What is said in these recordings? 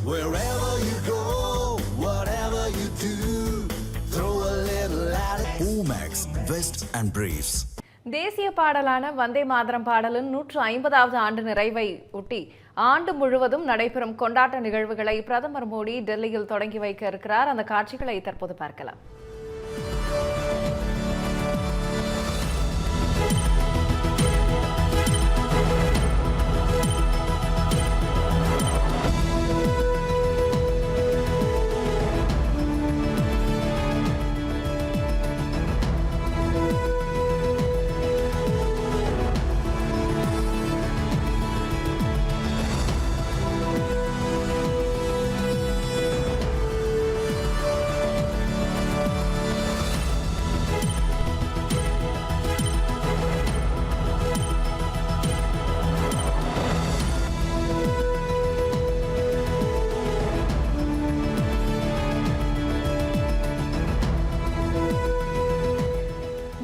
Wherever you go, whatever you do, throw a little at it. Omax, Vest and Briefs. தேசிய பாடலான வந்தே மாதரம் பாடலின் 150வது ஆண்டு நிறைவை ஒட்டி ஆண்டு முழுவதும் நடைபெறும் கொண்டாட்ட நிகழ்வுகளை பிரதமர் மோடி டெல்லியில் தொடங்கி வைக்க இருக்கிறார். அந்த காட்சிகளை தற்போது பார்க்கலாம்.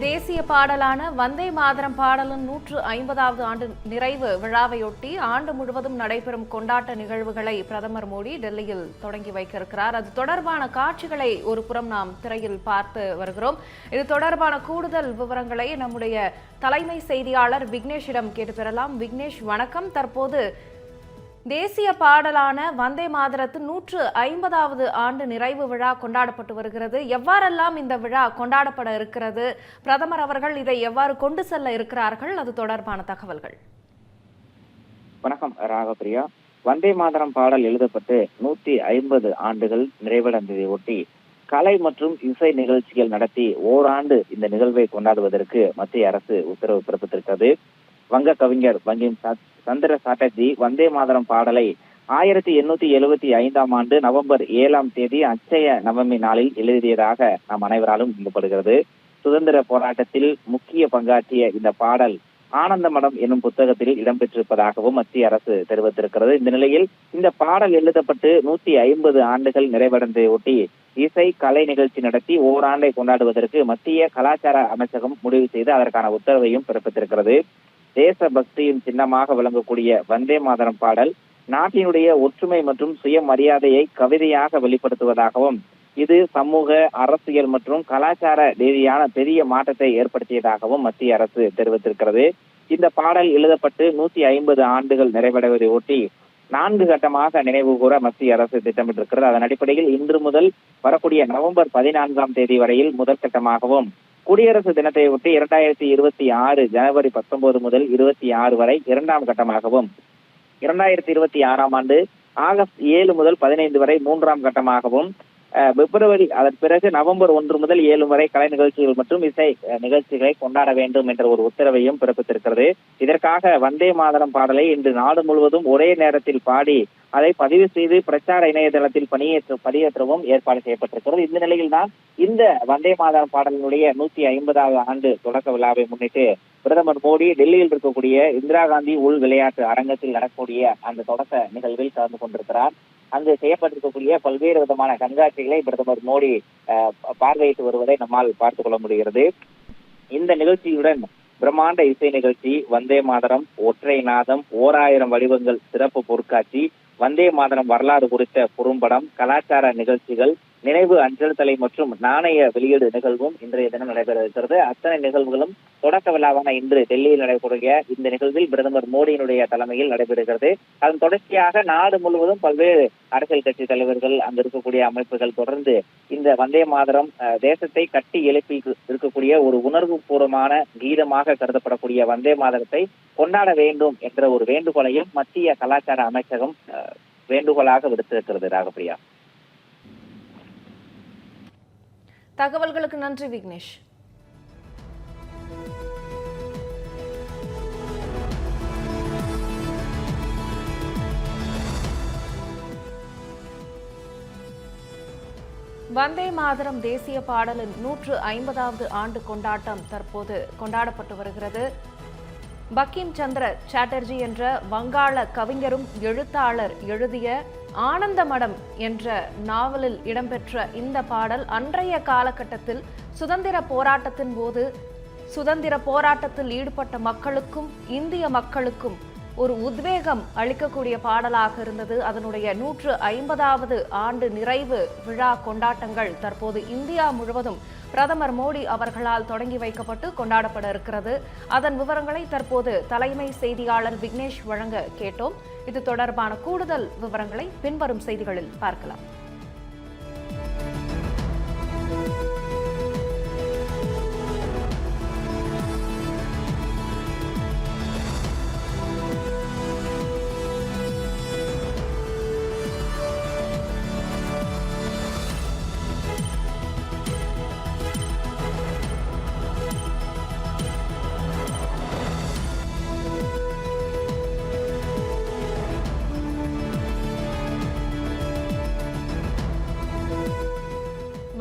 தேசிய பாடலான வந்தே மாதரம் பாடலின் 150வது ஆண்டு நிறைவு விழாவையொட்டி ஆண்டு முழுவதும் நடைபெறும் கொண்டாட்ட நிகழ்வுகளை பிரதமர் மோடி டெல்லியில் தொடங்கி வைக்க இருக்கிறார். அது தொடர்பான காட்சிகளை ஒரு புறம் நாம் திரையில் பார்த்து வருகிறோம். இது தொடர்பான கூடுதல் விவரங்களை நம்முடைய தலைமை செய்தியாளர் விக்னேஷிடம் கேட்டு பெறலாம். விக்னேஷ், வணக்கம். தற்போது தேசிய பாடலான வந்தே மாதரத்தின் 150வது ஆண்டு நிறைவு விழா கொண்டாடப்பட்டு வருகிறது. எவ்வாறெல்லாம் இந்த விழா கொண்டாடப்பட இருக்கிறது? பிரதமர் அவர்கள் இதை எவ்வாறு கொண்டு செல்ல இருக்கிறார்கள்? அது தொடர்பான தகவல்கள். வணக்கம் ராகப்பிரியா. வந்தே மாதரம் பாடல் எழுதப்பட்டு 150 ஆண்டுகள் நிறைவடைந்ததை ஒட்டி கலை மற்றும் இசை நிகழ்ச்சிகள் நடத்தி ஓராண்டு இந்த நிகழ்வை கொண்டாடுவதற்கு மத்திய அரசு உத்தரவு பிறப்பித்திருக்கிறது. வங்க கவிஞர் பங்கிம் சந்திர சாட்டர்ஜி வந்தே மாதரம் பாடலை 1875ஆம் ஆண்டு நவம்பர் 7ஆம் தேதி அட்சய நவமி நாளில் எழுதியதாக நாம் அனைவராலும் நம்பப்படுகிறது. சுதந்திர போராட்டத்தில் முக்கிய பங்காற்றிய இந்த பாடல் ஆனந்த மடம் என்னும் புத்தகத்தில் இடம்பெற்றிருப்பதாகவும் மத்திய அரசு தெரிவித்திருக்கிறது. இந்த நிலையில் இந்த பாடல் எழுதப்பட்டு 150 ஆண்டுகள் நிறைவடைந்ததை ஒட்டி இசை கலை நிகழ்ச்சி நடத்தி ஓராண்டை கொண்டாடுவதற்கு மத்திய கலாச்சார அமைச்சகம் முடிவு செய்து அதற்கான உத்தரவையும் பிறப்பித்திருக்கிறது. தேசபக்தியின் சின்னமாக விளங்கக்கூடிய வந்தே மாதரம் பாடல் நாட்டினுடைய ஒற்றுமை மற்றும் சுயமரியாதையை கவிதையாக வெளிப்படுத்துவதாகவும் இது சமூக, அரசியல் மற்றும் கலாச்சார ரீதியான பெரிய மாற்றத்தை ஏற்படுத்தியதாகவும் மத்திய அரசு தெரிவித்திருக்கிறது. இந்த பாடல் எழுதப்பட்டு 150 ஆண்டுகள் நிறைவடைவதை ஒட்டி 4 கட்டமாக நினைவு கூற மத்திய அரசு திட்டமிட்டிருக்கிறது. அதன் அடிப்படையில் இன்று முதல் வரக்கூடிய நவம்பர் 14ஆம் தேதி வரையில் முதல் கட்டமாகவும், குடியரசு தினத்தை ஒட்டி 2026 ஜனவரி 19 முதல் 26 வரை 2ஆம் கட்டமாகவும், 2026ஆம் ஆண்டு ஆகஸ்ட் 7 முதல் 15 வரை 3ஆம் கட்டமாகவும், பிப்ரவரி அதன் பிறகு நவம்பர் 1 முதல் 7 வரை கலை நிகழ்ச்சிகள் மற்றும் இசை நிகழ்ச்சிகளை கொண்டாட வேண்டும் என்ற ஒரு உத்தரவையும் பிறப்பித்திருக்கிறது. இதற்காக வந்தே மாதரம் பாடலை இன்று நாடு முழுவதும் ஒரே நேரத்தில் பாடி அதை பதிவு செய்து பிரச்சார இணையதளத்தில் பதிவேற்றவும் ஏற்பாடு செய்யப்பட்டிருக்கிறது. இந்த நிலையில் தான் இந்த வந்தே மாதரம் பாடலினுடைய 150வது ஆண்டு தொடக்க விழாவை முன்னிட்டு பிரதமர் மோடி டெல்லியில் இருக்கக்கூடிய இந்திரா காந்தி உள் விளையாட்டு அரங்கத்தில் நடக்கக்கூடிய அந்த தொடக்க நிகழ்வில் கலந்து கொண்டிருக்கிறார். அங்கு செய்யப்பட்டிருக்கக்கூடிய பல்வேறு விதமான கண்காட்சிகளை பிரதமர் மோடி பார்வையிட்டு வருவதை நம்மால் பார்த்துக் கொள்ள முடிகிறது. இந்த நிகழ்ச்சியுடன் பிரம்மாண்ட இசை நிகழ்ச்சி, வந்தே மாதரம், ஒற்றை நாதம், 1000 வடிவங்கள் சிறப்பு பொருட்காட்சி, வந்தே மாதரம் வரலாறு குறித்த குறும்படம், கலாச்சார நிகழ்ச்சிகள், நினைவு அஞ்சல் தலை மற்றும் நாணய வெளியீடு நிகழ்வும் இன்றைய தினம் நடைபெற இருக்கிறது. அத்தனை நிகழ்வுகளும் தொடக்க விழாவான இன்று டெல்லியில் நடைபெறுகிற இந்த நிகழ்வில் பிரதமர் மோடியினுடைய தலைமையில் நடைபெறுகிறது. அதன் தொடர்ச்சியாக நாடு முழுவதும் பல்வேறு அரசியல் கட்சி தலைவர்கள், அங்கு இருக்கக்கூடிய அமைப்புகள் தொடர்ந்து இந்த வந்தே மாதரம் தேசத்தை கட்டி எழுப்பி இருக்கக்கூடிய ஒரு உணர்வு பூர்வமான கீதமாக கருதப்படக்கூடிய வந்தே மாதரத்தை கொண்டாட வேண்டும் என்ற ஒரு வேண்டுகோளையும் மத்திய கலாச்சார அமைச்சகம் வேண்டுகோளாக விடுத்திருக்கிறது. ராகப்பிரியா, தகவல்களுக்கு நன்றி விக்னேஷ். வந்தே மாதரம் தேசிய பாடலின் 150வது ஆண்டு கொண்டாட்டம் தற்போது கொண்டாடப்பட்டு வருகிறது. பங்கிம் சந்திர சாட்டர்ஜி என்ற வங்காள கவிஞரும் எழுத்தாளர் எழுதிய ஆனந்த மடம் என்ற நாவலில் இடம்பெற்ற இந்த பாடல் அன்றைய காலகட்டத்தில் சுதந்திர போராட்டத்தின் போது சுதந்திர போராட்டத்தில் ஈடுபட்ட மக்களுக்கும் இந்திய மக்களுக்கும் ஒரு உத்வேகம் அளிக்கக்கூடிய பாடலாக இருந்தது. அதனுடைய 150வது ஆண்டு நிறைவு விழா கொண்டாட்டங்கள் தற்போது இந்தியா முழுவதும் பிரதமர் மோடி அவர்களால் தொடங்கி வைக்கப்பட்டு கொண்டாடப்பட இருக்கிறது. அதன் விவரங்களை தற்போது தலைமை செய்தியாளர் விக்னேஷ் வழங்க கேட்டோம். இது தொடர்பான கூடுதல் விவரங்களை பின்வரும் செய்திகளில் பார்க்கலாம்.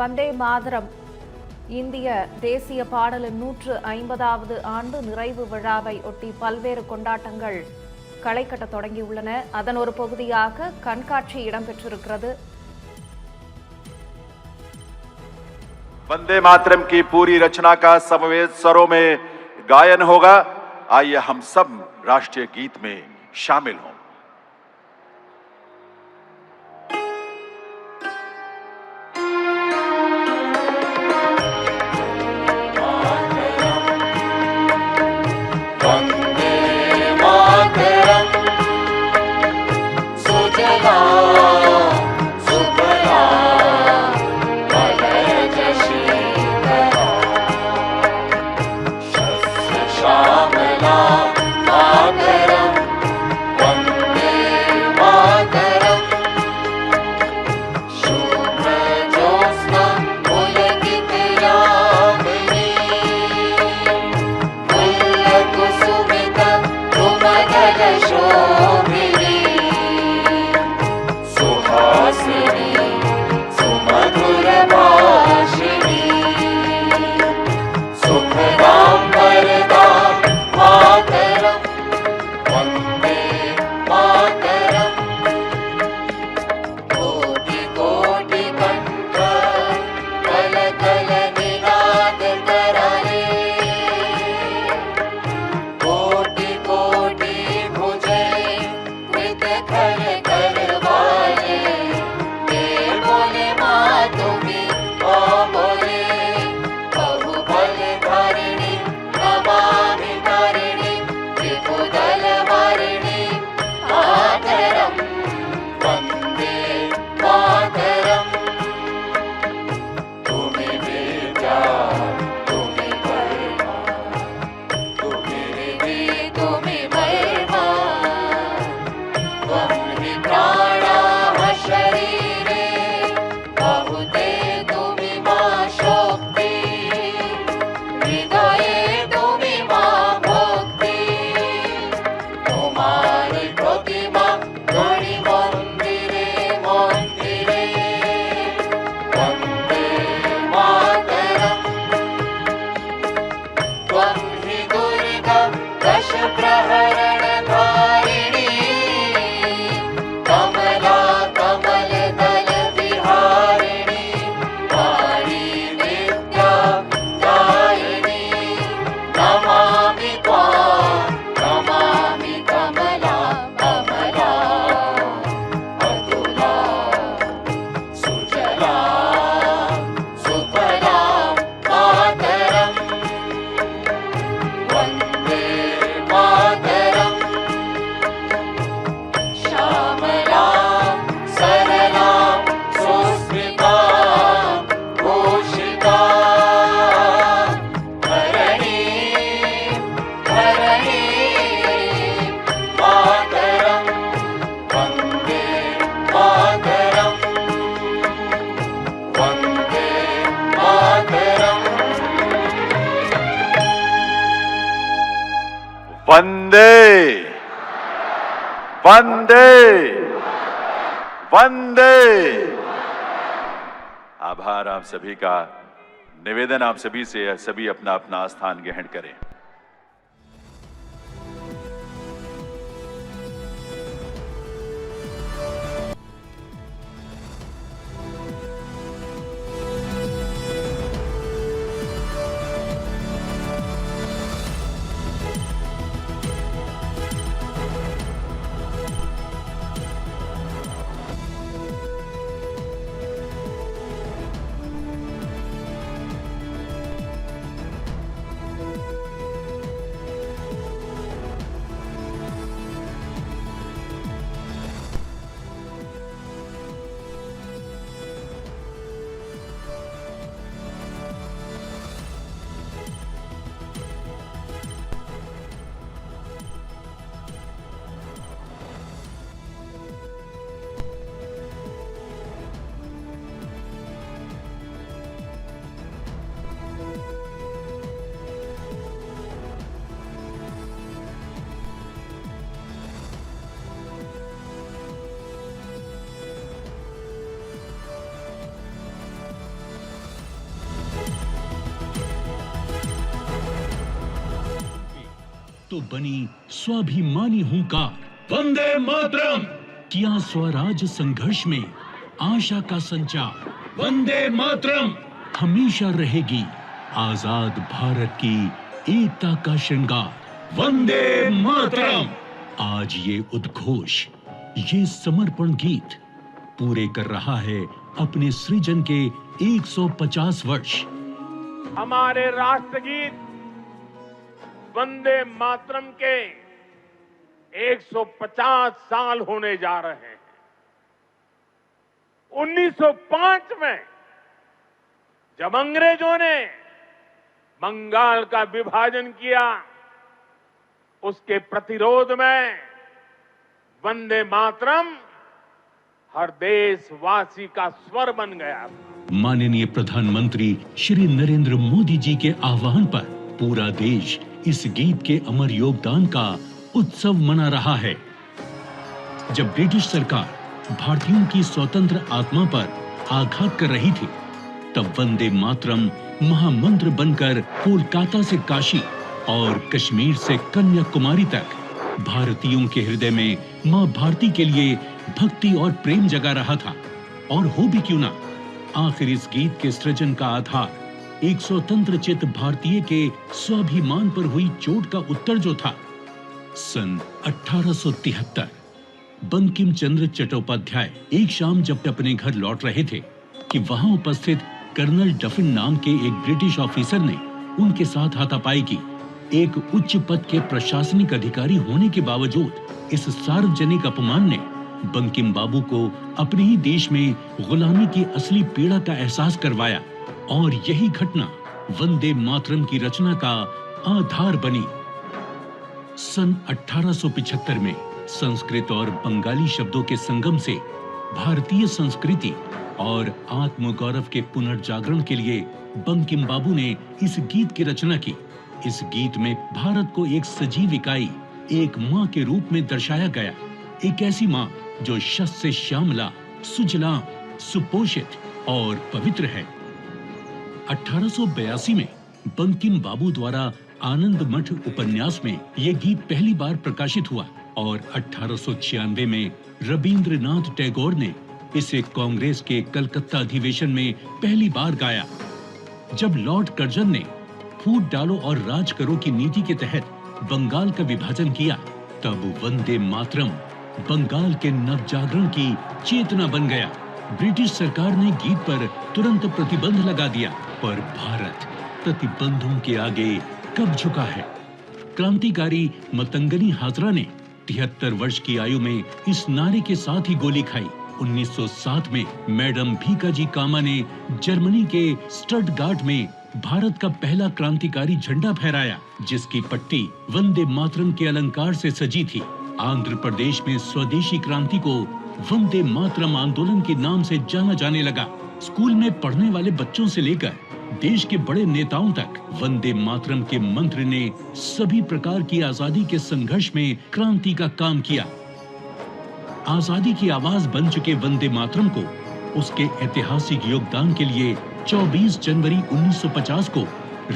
வந்தே மாதரம் இந்திய தேசிய பாடலின் 150வது ஆண்டு நிறைவு விழாவை ஒட்டி பல்வேறு கொண்டாட்டங்கள் களை கட்ட தொடங்கியுள்ளன. அதன் ஒரு பகுதியாக கண்காட்சி இடம்பெற்றிருக்கிறது. वंदे मातरम की पूरी रचना का समवेत स्वरों में गायन होगा। आइए हम सब राष्ट्रीय गीत में शामिल हों। वंदे वंदे वंदे। आभार आप सभी का। निवेदन आप सभी से, सभी अपना अपना स्थान ग्रहण करें। तो बनी स्वाभिमानी हुंकार। वंदे मातरम किया स्वराज संघर्ष में आशा का संचार। वंदे मातरम हमेशा रहेगी आजाद भारत की एकता का श्रृंगार। वंदे मातरम। आज ये उद्घोष, ये समर्पण गीत पूरे कर रहा है अपने सृजन के 150 वर्ष। हमारे राष्ट्रगीत वंदे मातरम के 150 साल होने जा रहे हैं। 1905 में जब अंग्रेजों ने बंगाल का विभाजन किया, उसके प्रतिरोध में वंदे मातरम हर देशवासी का स्वर बन गया। माननीय प्रधानमंत्री श्री नरेंद्र मोदी जी के आह्वान पर पूरा देश इस गीत के अमर योगदान का उत्सव मना रहा है। जब ब्रिटिश सरकार भारतीयों की स्वतंत्र आत्मा पर आघात कर रही थी, तब वंदे मातरम महामंत्र बनकर कोलकाता से काशी और कश्मीर से कन्याकुमारी तक भारतीयों के हृदय में मां भारती के लिए भक्ति और प्रेम जगा रहा था। और हो भी क्यों ना, आखिर इस गीत के सृजन का आधार एक स्वतंत्र चित्त भारतीय के स्वाभिमान पर हुई चोट का उत्तर जो था। सन 1873 बंकिम चंद्र चट्टोपाध्याय एक शाम जब अपने घर लौट रहे थे कि वहां उपस्थित कर्नल डफिन नाम के एक ब्रिटिश ऑफिसर ने उनके साथ हाथापाई की। एक उच्च पद के प्रशासनिक अधिकारी होने के बावजूद इस सार्वजनिक अपमान ने बंकिम बाबू को अपने ही देश में गुलामी की असली पीड़ा का एहसास करवाया, और यही घटना वंदे मातरम की रचना का आधार बनी। सन 1875 में संस्कृत और बंगाली शब्दों के संगम से भारतीय संस्कृति और आत्मगौरव के पुनर्जागरण के लिए बंकिम बाबू ने इस गीत की रचना की। इस गीत में भारत को एक सजीव इकाई, एक माँ के रूप में दर्शाया गया। एक ऐसी माँ जो शस्य से श्यामला, सुजला, सुपोषित और पवित्र है। 1882 में बंकिम बाबू द्वारा आनंद मठ उपन्यास में यह गीत पहली बार प्रकाशित हुआ और 1896 में रविंद्रनाथ टैगोर ने इसे कांग्रेस के कलकत्ता अधिवेशन में पहली बार गाया। जब लॉर्ड कर्जन ने फूट डालो और राज करो की नीति के तहत बंगाल का विभाजन किया, तब वंदे मातरम बंगाल के नवजागरण की चेतना बन गया। ब्रिटिश सरकार ने गीत पर तुरंत प्रतिबंध लगा दिया, पर भारत प्रतिबंधों के आगे कब झुका है। क्रांतिकारी मतंगनी हाजरा ने 73 वर्ष की आयु में इस नारे के साथ ही गोली खाई। 1907 में मैडम भीकाजी कामा ने जर्मनी के स्टटगार्ट में भारत का पहला क्रांतिकारी झंडा फहराया, जिसकी पट्टी वंदे मातरम के अलंकार से सजी थी। आंध्र प्रदेश में स्वदेशी क्रांति को वंदे मातरम आंदोलन के नाम से जाना जाने लगा। स्कूल में पढ़ने वाले बच्चों से लेकर देश के बड़े नेताओं तक वंदे मातरम के मंत्र ने सभी प्रकार की आजादी के संघर्ष में क्रांति का काम किया। आजादी की आवाज बन चुके वंदे मातरम को उसके ऐतिहासिक योगदान के लिए 24 जनवरी 1950 को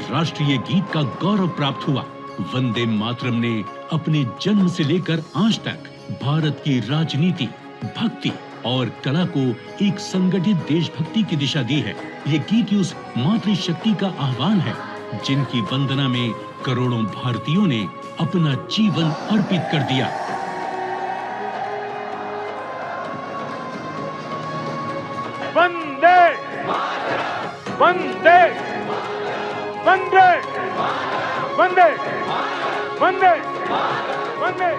राष्ट्रीय गीत का गौरव प्राप्त हुआ। वंदे मातरम ने अपने जन्म से लेकर आज तक भारत की राजनीति, भक्ति और कला को एक संगठित देशभक्ति की दिशा दी है। ये गीत उस मातृशक्ति का आह्वान है जिनकी वंदना में करोड़ों भारतीयों ने अपना जीवन अर्पित कर दिया। वंदे वंदे वंदे वंदे वंदे वंदे।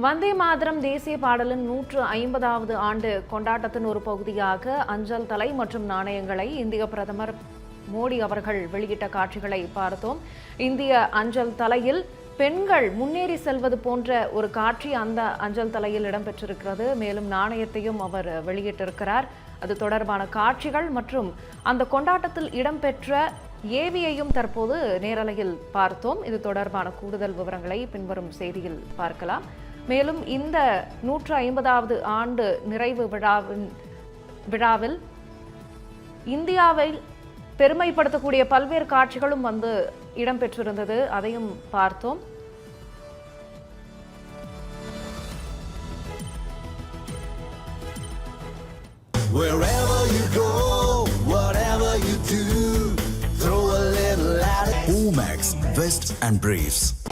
வந்தே மாதரம் தேசிய பாடலின் 150வது ஆண்டு கொண்டாட்டத்தின் ஒரு பகுதியாக அஞ்சல் தலை மற்றும் நாணயங்களை இந்திய பிரதமர் மோடி அவர்கள் வெளியிட்ட காட்சிகளை பார்த்தோம். இந்திய அஞ்சல் தலையில் பெண்கள் முன்னேறி செல்வது போன்ற ஒரு காட்சி அந்த அஞ்சல் தலையில் இடம்பெற்றிருக்கிறது. மேலும் நாணயத்தையும் அவர் வெளியிட்டிருக்கிறார். அது தொடர்பான காட்சிகள் மற்றும் அந்த கொண்டாட்டத்தில் இடம்பெற்ற ஏவியையும் தற்போது நேரலையில் பார்த்தோம். இது தொடர்பான கூடுதல் விவரங்களை பின்வரும் செய்தியில் பார்க்கலாம். மேலும் இந்த 150வது ஆண்டு நிறைவு விழாவில் இந்தியாவில் பெருமைப்படுத்தக்கூடிய பல்வேறு காட்சிகளும் வந்து இடம்பெற்றிருந்தது, அதையும் பார்த்தோம். Wherever you go, whatever you do, throw a little at it. Omax, Vest and Briefs.